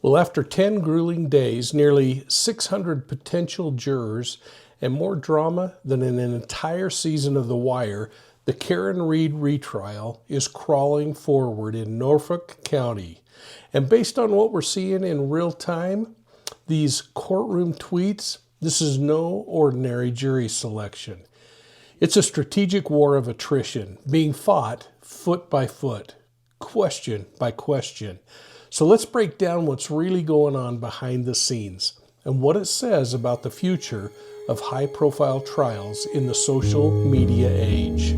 Well, after 10 grueling days, nearly 600 potential jurors, and more drama than in an entire season of The Wire, the Karen Read retrial is crawling forward in Norfolk County. And based on what we're seeing in real time, these courtroom tweets, this is no ordinary jury selection. It's a strategic war of attrition being fought foot by foot, question by question. So let's break down what's really going on behind the scenes and what it says about the future of high-profile trials in the social media age.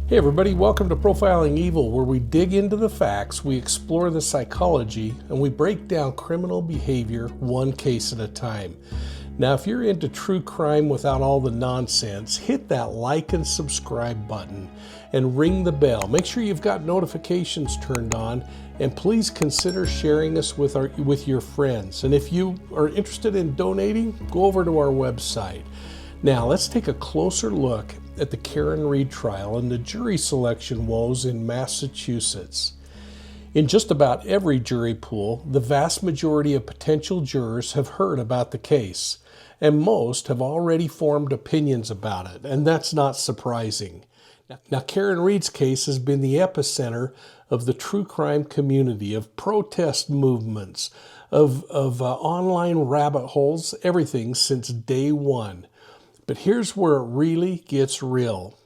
Hey everybody, welcome to Profiling Evil, where we dig into the facts, we explore the psychology, and we break down criminal behavior one case at a time. Now, if you're into true crime without all the nonsense, hit that like and subscribe button and ring the bell. Make sure you've got notifications turned on, and please consider sharing us with your friends. And if you are interested in donating, go over to our website. Now, let's take a closer look at the Karen Read trial and the jury selection woes in Massachusetts. In just about every jury pool, the vast majority of potential jurors have heard about the case, and most have already formed opinions about it, and that's not surprising. Now, Karen Read's case has been the epicenter of the true crime community, of protest movements, of online rabbit holes, everything since day one. But here's where it really gets real.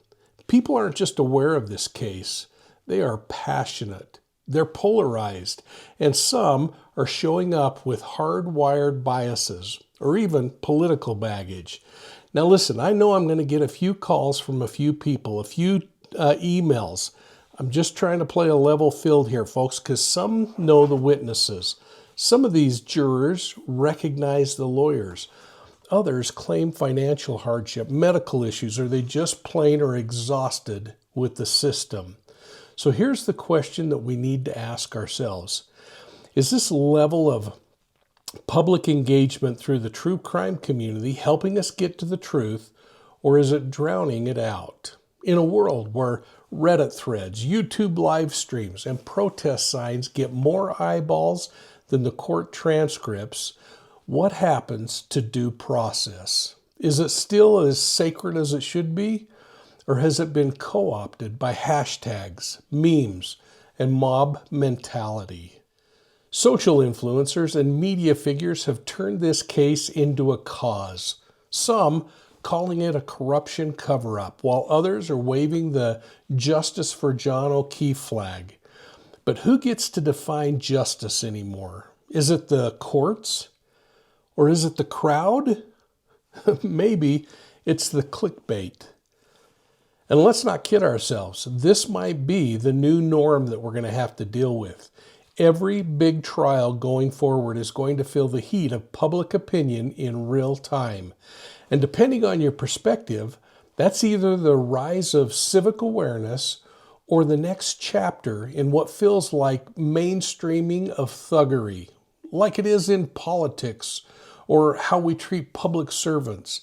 People aren't just aware of this case. They are passionate. They're polarized. And some are showing up with hardwired biases or even political baggage. Now listen, I know I'm going to get a few calls from a few people, a few emails. I'm just trying to play a level field here, folks, because some know the witnesses. Some of these jurors recognize the lawyers. Others claim financial hardship, medical issues, or they just plain are exhausted with the system. So here's the question that we need to ask ourselves. Is this level of public engagement through the true crime community helping us get to the truth, or is it drowning it out? In a world where Reddit threads, YouTube live streams, and protest signs get more eyeballs than the court transcripts, what happens to due process? Is it still as sacred as it should be? Or has it been co-opted by hashtags, memes, and mob mentality? Social influencers and media figures have turned this case into a cause. Some calling it a corruption cover-up, while others are waving the Justice for John O'Keefe flag. But who gets to define justice anymore? Is it the courts? Or is it the crowd? Maybe it's the clickbait. And let's not kid ourselves. This might be the new norm that we're going to have to deal with. Every big trial going forward is going to feel the heat of public opinion in real time. And depending on your perspective, that's either the rise of civic awareness or the next chapter in what feels like mainstreaming of thuggery, like it is in politics, or how we treat public servants.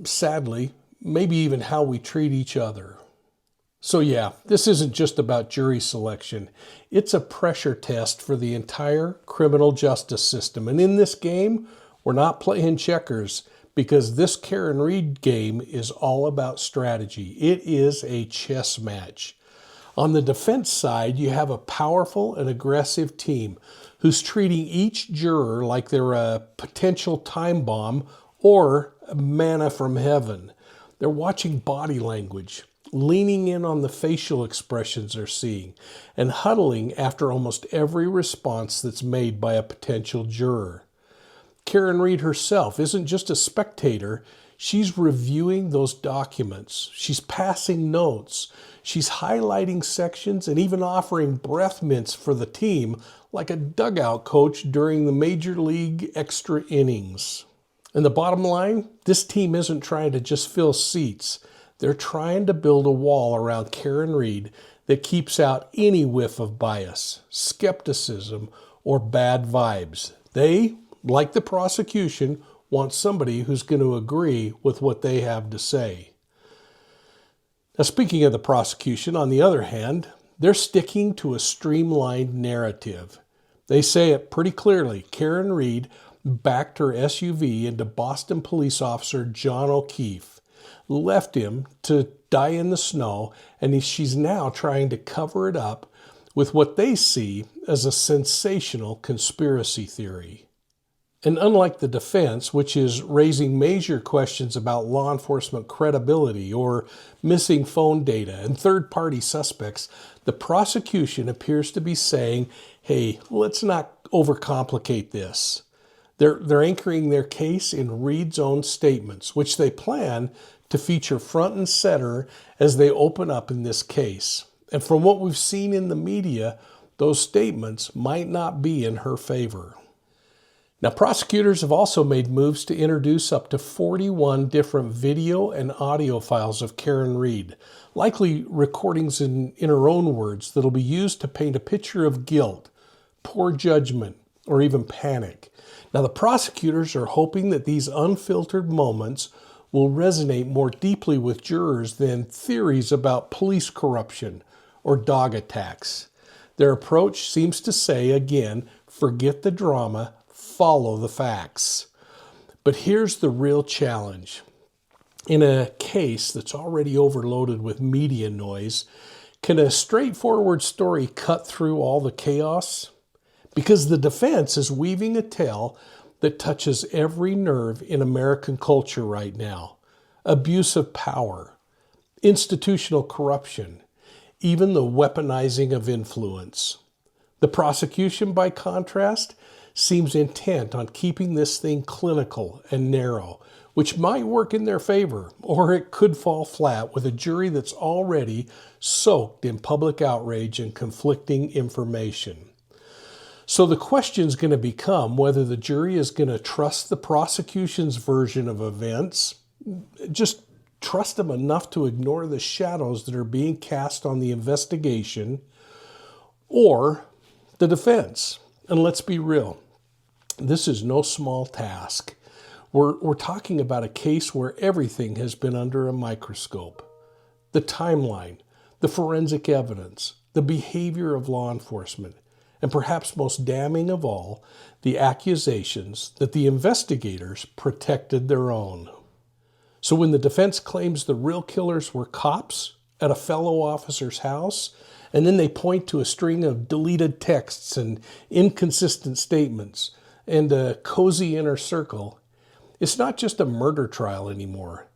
Sadly, maybe even how we treat each other. So yeah, this isn't just about jury selection. It's a pressure test for the entire criminal justice system. And in this game, we're not playing checkers, because this Karen Read game is all about strategy. It is a chess match. On the defense side, you have a powerful and aggressive team who's treating each juror like they're a potential time bomb or manna from heaven. They're watching body language, leaning in on the facial expressions they're seeing, and huddling after almost every response that's made by a potential juror. Karen Read herself isn't just a spectator. She's reviewing those documents. She's passing notes. She's highlighting sections and even offering breath mints for the team like a dugout coach during the Major League extra innings. And the bottom line, this team isn't trying to just fill seats. They're trying to build a wall around Karen Read that keeps out any whiff of bias, skepticism, or bad vibes. They, like the prosecution, want somebody who's going to agree with what they have to say. Now, speaking of the prosecution, on the other hand, they're sticking to a streamlined narrative. They say it pretty clearly. Karen Read backed her SUV into Boston police officer John O'Keefe, left him to die in the snow, and she's now trying to cover it up with what they see as a sensational conspiracy theory. And unlike the defense, which is raising major questions about law enforcement credibility or missing phone data and third-party suspects, the prosecution appears to be saying, hey, let's not overcomplicate this. They're anchoring their case in Read's own statements, which they plan to feature front and center as they open up in this case. And from what we've seen in the media, those statements might not be in her favor. Now, prosecutors have also made moves to introduce up to 41 different video and audio files of Karen Read, likely recordings in her own words that'll be used to paint a picture of guilt, poor judgment, or even panic. Now, the prosecutors are hoping that these unfiltered moments will resonate more deeply with jurors than theories about police corruption or dog attacks. Their approach seems to say, again, forget the drama, follow the facts. But here's the real challenge. In a case that's already overloaded with media noise, can a straightforward story cut through all the chaos? Because the defense is weaving a tale that touches every nerve in American culture right now. Abuse of power, institutional corruption, even the weaponizing of influence. The prosecution, by contrast, seems intent on keeping this thing clinical and narrow, which might work in their favor, or it could fall flat with a jury that's already soaked in public outrage and conflicting information. So the question's going to become whether the jury is going to trust the prosecution's version of events, just trust them enough to ignore the shadows that are being cast on the investigation, or the defense. And let's be real, this is no small task. We're talking about a case where everything has been under a microscope. The timeline, the forensic evidence, the behavior of law enforcement, and perhaps most damning of all, the accusations that the investigators protected their own. So when the defense claims the real killers were cops at a fellow officer's house, and then they point to a string of deleted texts and inconsistent statements and a cozy inner circle, it's not just a murder trial anymore.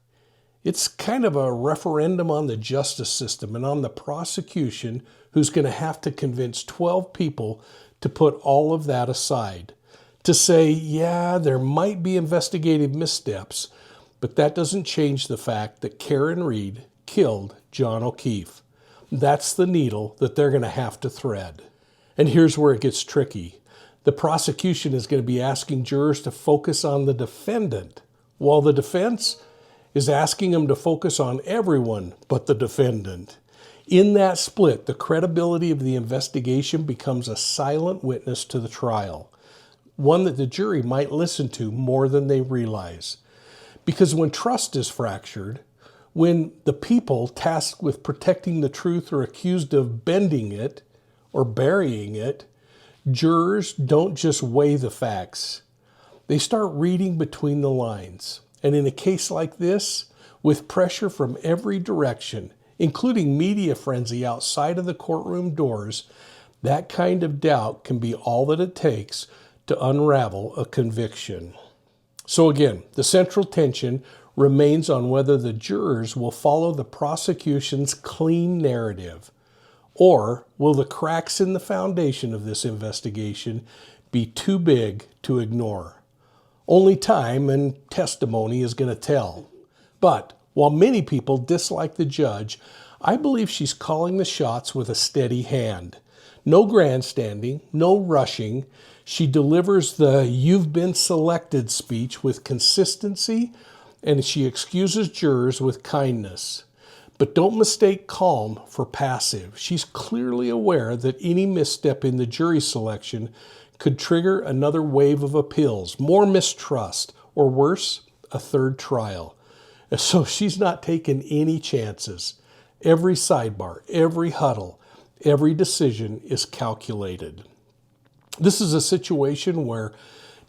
It's kind of a referendum on the justice system and on the prosecution, who's going to have to convince 12 people to put all of that aside. To say, yeah, there might be investigative missteps, but that doesn't change the fact that Karen Read killed John O'Keefe. That's the needle that they're going to have to thread. And here's where it gets tricky. The prosecution is going to be asking jurors to focus on the defendant, while the defense is asking them to focus on everyone but the defendant. In that split, the credibility of the investigation becomes a silent witness to the trial, one that the jury might listen to more than they realize. Because when trust is fractured, when the people tasked with protecting the truth are accused of bending it or burying it, jurors don't just weigh the facts. They start reading between the lines. And in a case like this, with pressure from every direction, including media frenzy outside of the courtroom doors, that kind of doubt can be all that it takes to unravel a conviction. So again, the central tension remains on whether the jurors will follow the prosecution's clean narrative, or will the cracks in the foundation of this investigation be too big to ignore? Only time and testimony is going to tell. But while many people dislike the judge, I believe she's calling the shots with a steady hand. No grandstanding, no rushing. She delivers the "you've been selected" speech with consistency, and she excuses jurors with kindness. But don't mistake calm for passive. She's clearly aware that any misstep in the jury selection could trigger another wave of appeals, more mistrust, or worse, a third trial. So she's not taking any chances. Every sidebar, every huddle, every decision is calculated. This is a situation where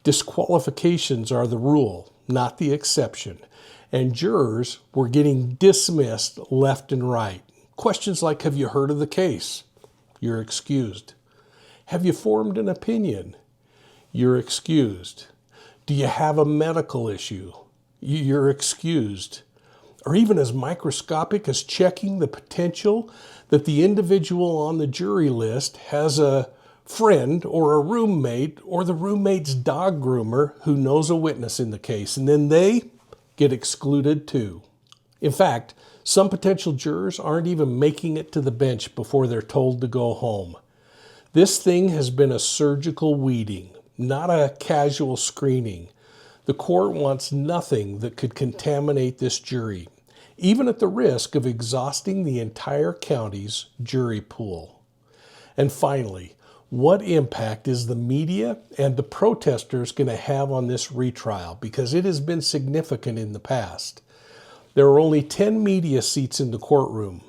disqualifications are the rule, not the exception. And jurors were getting dismissed left and right. Questions like, have you heard of the case? You're excused. Have you formed an opinion? You're excused. Do you have a medical issue? You're excused. Or even as microscopic as checking the potential that the individual on the jury list has a friend or a roommate or the roommate's dog groomer who knows a witness in the case, and then they get excluded too. In fact, some potential jurors aren't even making it to the bench before they're told to go home. This thing has been a surgical weeding, not a casual screening. The court wants nothing that could contaminate this jury, even at the risk of exhausting the entire county's jury pool. And finally, what impact is the media and the protesters going to have on this retrial? Because it has been significant in the past. There are only 10 media seats in the courtroom,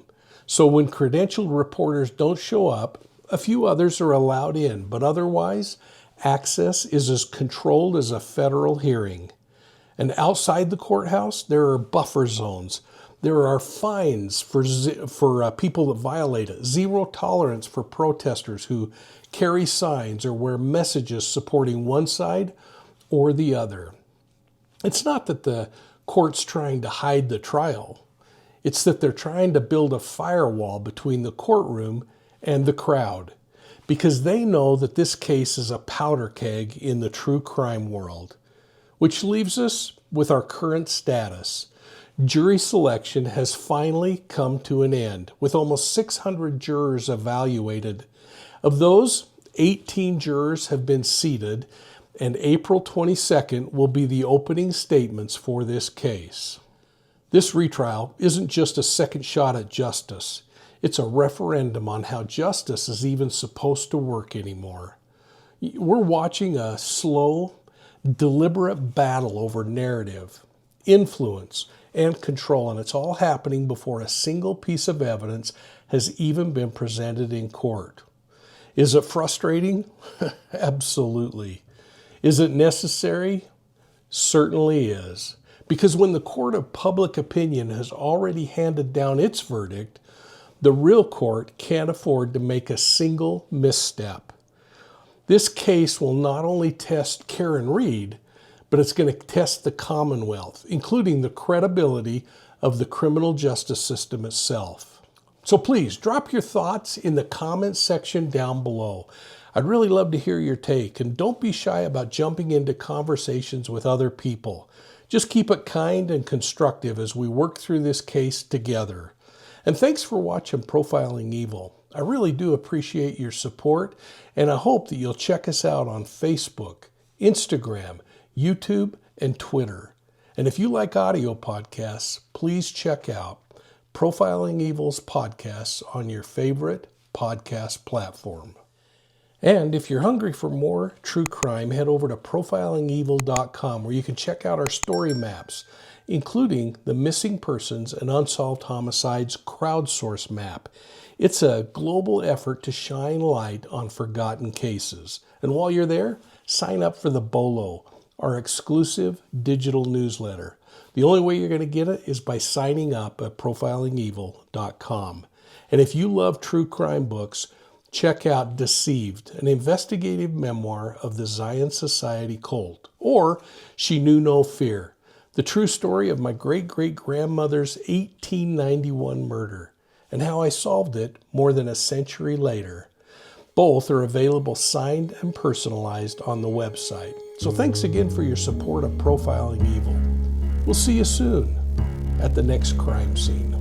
so when credentialed reporters don't show up, a few others are allowed in, but otherwise, access is as controlled as a federal hearing. And outside the courthouse, there are buffer zones. There are fines for people that violate it. Zero tolerance for protesters who carry signs or wear messages supporting one side or the other. It's not that the court's trying to hide the trial. It's that they're trying to build a firewall between the courtroom and the crowd, because they know that this case is a powder keg in the true crime world. Which leaves us with our current status. Jury selection has finally come to an end, with almost 600 jurors evaluated. Of those, 18 jurors have been seated, and April 22nd will be the opening statements for this case. This retrial isn't just a second shot at justice. It's a referendum on how justice is even supposed to work anymore. We're watching a slow, deliberate battle over narrative, influence, and control, and it's all happening before a single piece of evidence has even been presented in court. Is it frustrating? Absolutely. Is it necessary? Certainly is. Because when the court of public opinion has already handed down its verdict, the real court can't afford to make a single misstep. This case will not only test Karen Reed, but it's going to test the Commonwealth, including the credibility of the criminal justice system itself. So please drop your thoughts in the comments section down below. I'd really love to hear your take, and don't be shy about jumping into conversations with other people. Just keep it kind and constructive as we work through this case together. And thanks for watching Profiling Evil. I really do appreciate your support, and I hope that you'll check us out on Facebook, Instagram, YouTube, and Twitter. And if you like audio podcasts, please check out Profiling Evil's podcasts on your favorite podcast platform. And if you're hungry for more true crime, head over to profilingevil.com, where you can check out our story maps, including the Missing Persons and Unsolved Homicides crowdsource map. It's a global effort to shine light on forgotten cases. And while you're there, sign up for the BOLO, our exclusive digital newsletter. The only way you're going to get it is by signing up at profilingevil.com. And if you love true crime books, check out Deceived, an investigative memoir of the Zion Society cult, or She Knew No Fear, the true story of my great-great-grandmother's 1891 murder, and how I solved it more than a century later. Both are available signed and personalized on the website. So thanks again for your support of Profiling Evil. We'll see you soon at the next crime scene.